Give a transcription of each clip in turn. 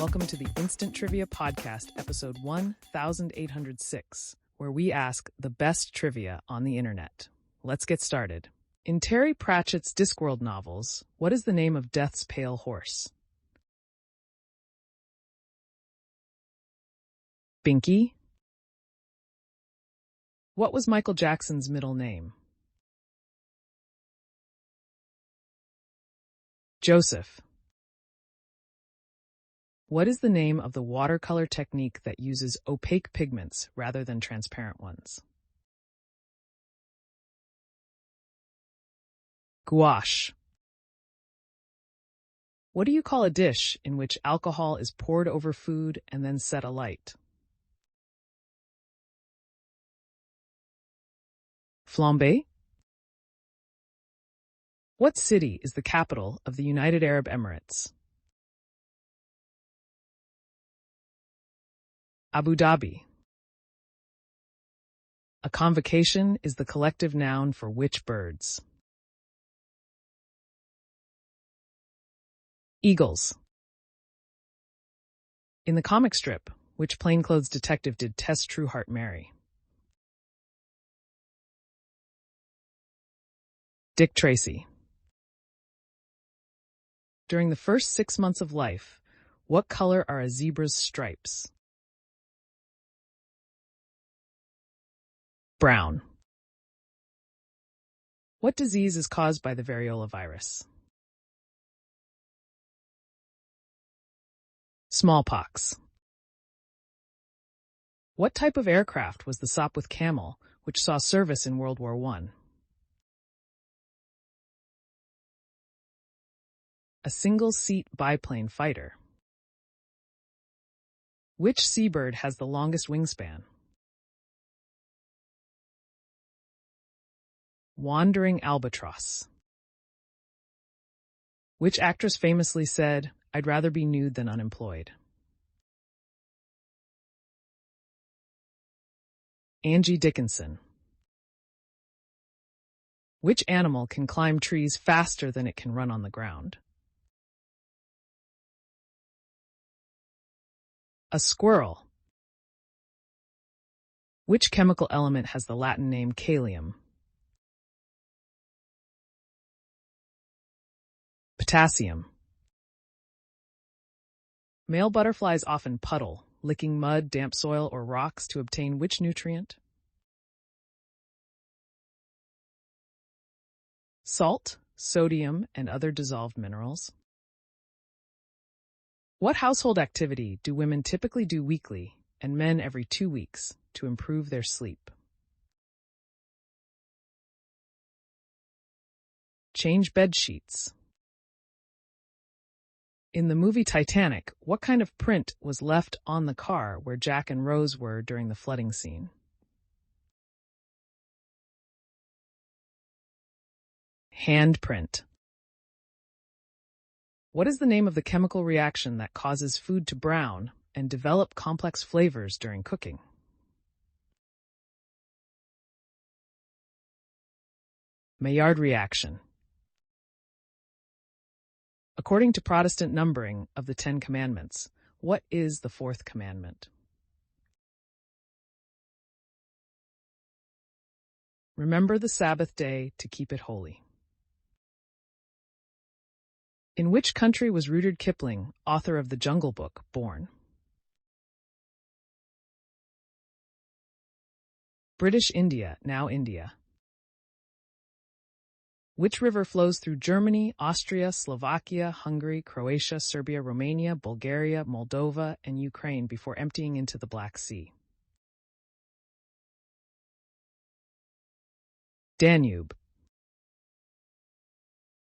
Welcome to the Instant Trivia Podcast, episode 1806, where we ask the best trivia on the internet. Let's get started. In Terry Pratchett's Discworld novels, what is the name of Death's pale horse? Binky? What was Michael Jackson's middle name? Joseph. What is the name of the watercolor technique that uses opaque pigments rather than transparent ones? Gouache. What do you call a dish in which alcohol is poured over food and then set alight? Flambé? What city is the capital of the United Arab Emirates? Abu Dhabi. A convocation is the collective noun for which birds? Eagles. In the comic strip, which plainclothes detective did Tess Trueheart marry? Dick Tracy. During the first 6 months of life, what color are a zebra's stripes? Brown. What disease is caused by the variola virus? Smallpox. What type of aircraft was the Sopwith Camel, which saw service in World War I? A single-seat biplane fighter. Which seabird has the longest wingspan? Wandering albatross. Which actress famously said, "I'd rather be nude than unemployed"? Angie Dickinson. Which animal can climb trees faster than it can run on the ground? A squirrel. Which chemical element has the Latin name kalium? Potassium. Male butterflies often puddle, licking mud, damp soil, or rocks to obtain which nutrient? Salt, sodium, and other dissolved minerals. What household activity do women typically do weekly and men every 2 weeks to improve their sleep? Change bed sheets. In the movie Titanic, what kind of print was left on the car where Jack and Rose were during the flooding scene? Handprint. What is the name of the chemical reaction that causes food to brown and develop complex flavors during cooking? Maillard reaction. According to Protestant numbering of the 10 Commandments, what is the fourth commandment? Remember the Sabbath day to keep it holy. In which country was Rudyard Kipling, author of The Jungle Book, born? British India, now India. Which river flows through Germany, Austria, Slovakia, Hungary, Croatia, Serbia, Romania, Bulgaria, Moldova, and Ukraine before emptying into the Black Sea? Danube.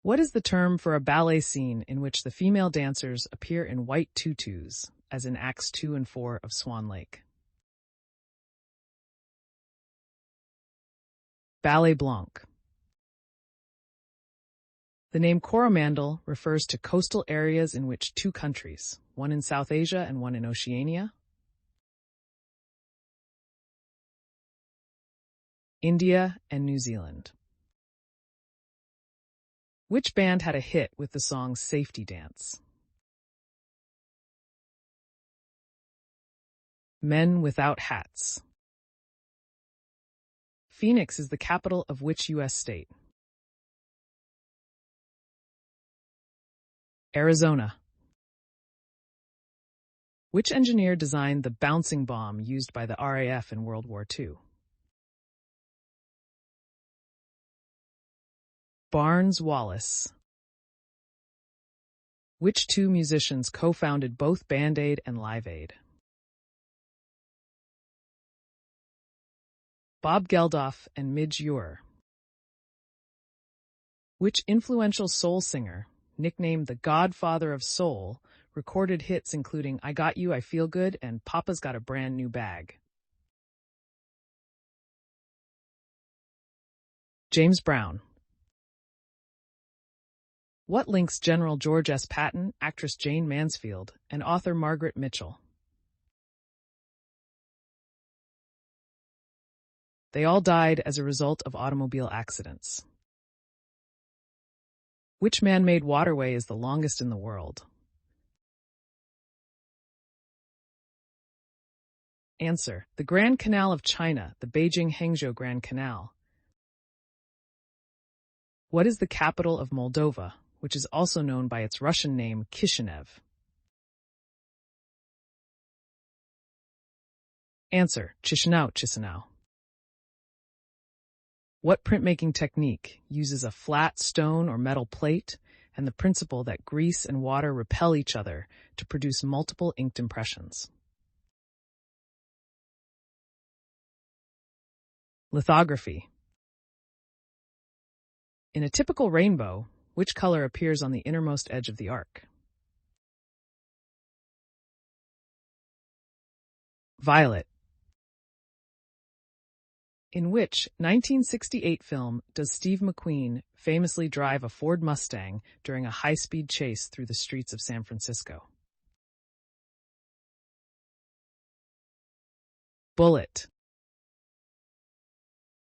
What is the term for a ballet scene in which the female dancers appear in white tutus, as in Acts 2 and 4 of Swan Lake? Ballet Blanc. The name Coromandel refers to coastal areas in which 2 countries, one in South Asia and one in Oceania, India and New Zealand. Which band had a hit with the song Safety Dance? Men without hats. Phoenix is the capital of which U.S. state? Arizona. Which engineer designed the bouncing bomb used by the RAF in World War II? Barnes Wallis. Which two musicians co-founded both Band Aid and Live Aid? Bob Geldof and Midge Ure. Which influential soul singer, nicknamed the Godfather of Soul, recorded hits including I Got You, I Feel Good, and Papa's Got a Brand New Bag? James Brown. What links General George S. Patton, actress Jane Mansfield, and author Margaret Mitchell? They all died as a result of automobile accidents. Which man-made waterway is the longest in the world? Answer: the Grand Canal of China, the Beijing-Hangzhou Grand Canal. What is the capital of Moldova, which is also known by its Russian name Kishinev? Answer: Chisinau. What printmaking technique uses a flat stone or metal plate and the principle that grease and water repel each other to produce multiple inked impressions? Lithography. In a typical rainbow, which color appears on the innermost edge of the arc? Violet. In which 1968 film does Steve McQueen famously drive a Ford Mustang during a high-speed chase through the streets of San Francisco? Bullet.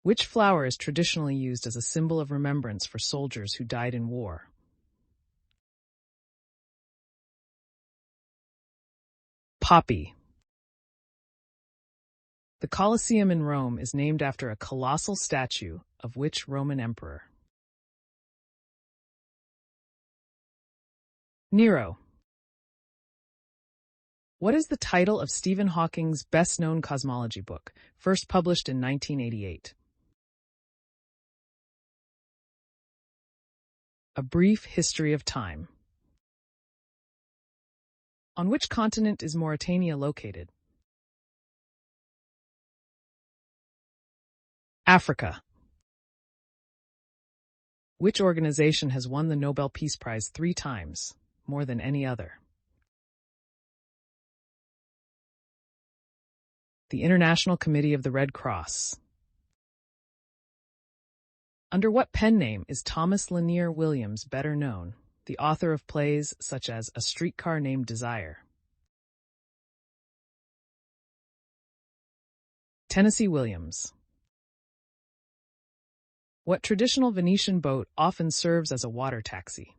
Which flower is traditionally used as a symbol of remembrance for soldiers who died in war? Poppy. The Colosseum in Rome is named after a colossal statue of which Roman emperor? Nero. What is the title of Stephen Hawking's best-known cosmology book, first published in 1988? A Brief History of Time. On which continent is Mauritania located? Africa. Which organization has won the Nobel Peace Prize 3 times, more than any other? The International Committee of the Red Cross. Under what pen name is Thomas Lanier Williams better known, the author of plays such as A Streetcar Named Desire? Tennessee Williams. What traditional Venetian boat often serves as a water taxi?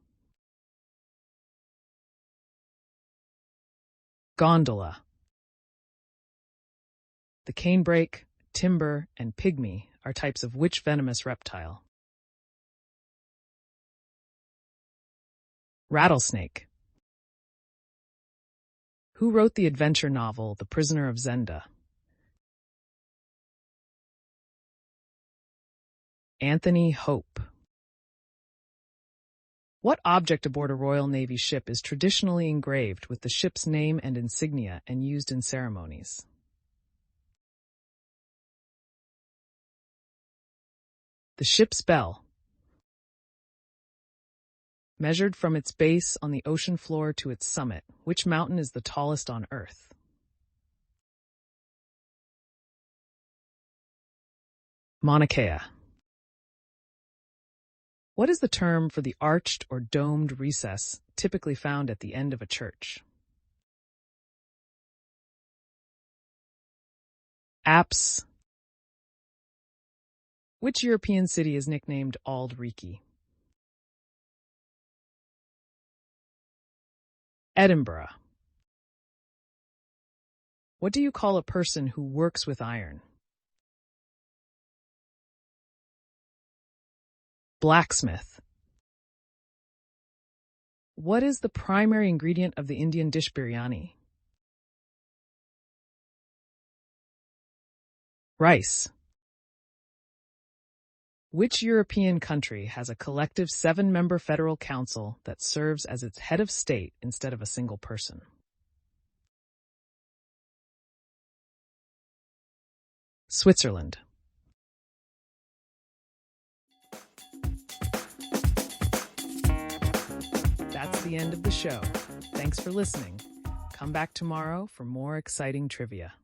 Gondola. The canebrake, timber, and pygmy are types of which venomous reptile? Rattlesnake. Who wrote the adventure novel The Prisoner of Zenda? Anthony Hope. What object aboard a Royal Navy ship is traditionally engraved with the ship's name and insignia and used in ceremonies? The ship's bell. Measured from its base on the ocean floor to its summit, which mountain is the tallest on Earth? Mauna Kea. What is the term for the arched or domed recess typically found at the end of a church? Apse. Which European city is nicknamed Auld Reekie? Edinburgh. What do you call a person who works with iron? Blacksmith. What is the primary ingredient of the Indian dish biryani? Rice. Which European country has a collective 7-member federal council that serves as its head of state instead of a single person? Switzerland. That's the end of the show. Thanks for listening. Come back tomorrow for more exciting trivia.